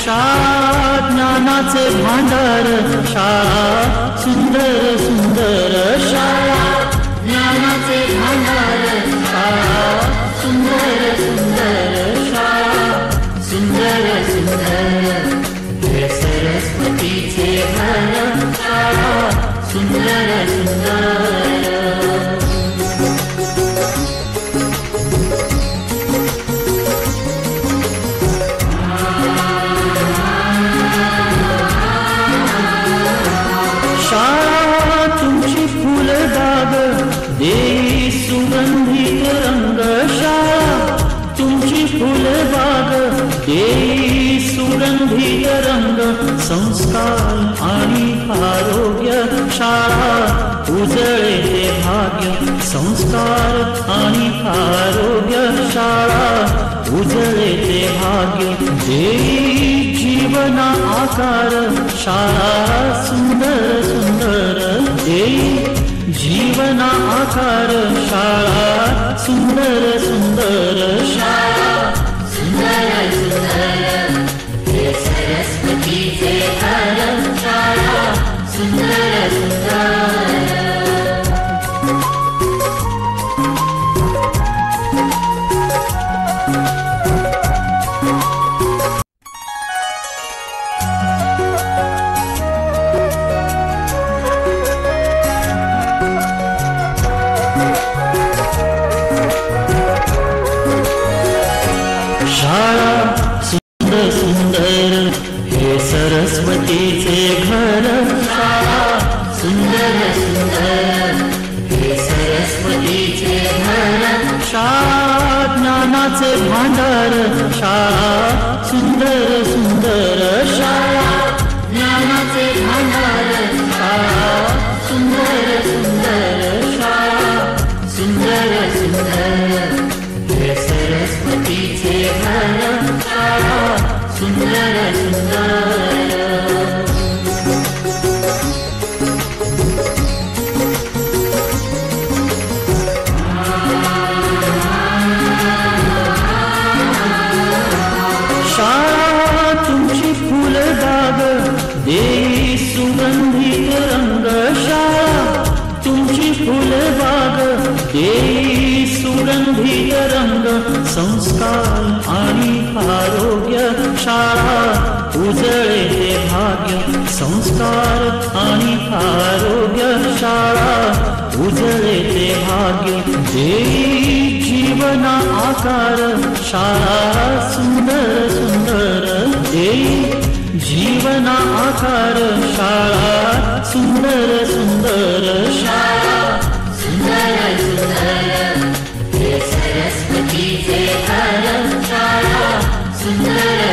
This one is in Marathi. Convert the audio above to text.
शाळा ज्ञानाचे भांडार शाळा सुंदर सुंदर शाळा ज्ञानाचे भांडार शाळा सुंदर सुंदर शाळा सुंदर सुंदर हे सरस्वतीचे घर शाळा सुंदर सुंदर शाळा तुमची फुलबाग देई सुगंधित रंग शाळा तुमची फुलबाग देई सुगंधित रंग संस्कार आणि आरोग्य शाळा उजळे ते भाग्य संस्कार आणि आरोग्य शाळा उजळे ते भाग्य देई जीवना आकार शाळा सुंदर सुंदर देई जीवना आकार शाळा सुंदर सुंदर शाळा सुंदर सुंदर हे सरस्वतीचे घर शाळा सुंदर सुंदर शाळा सुंदर सुंदर हे सरस्वतीचे घर शाळा सुंदर सुंदर हे सरस्वतीचे घर शाळा ज्ञानाचे भांडार शाळा सुंदर सुंदर शाळा ज्ञानाचे भांडार शाळा सुंदर सुंदर शाळा सुंदर सुंदर हे सरस्वतीचे घर शाळा सुंदर सुंदर शाळा तुमची फुलबाग देई सुगंधित रंग शाळा तुमची फुलबाग देई सुगंधित रंग संस्कार आणि आरोग्य शाळा उजळे ते भाग्य संस्कार आणि आरोग्य शाळा उजळे ते भाग्य देई जीवना आकार शाळा सुंदर सुंदर देई जीवना आकार शाळा सुंदर सुंदर शाळा सुंदर सुंदर हे सरस्वतीचे घर शाळा सुंदर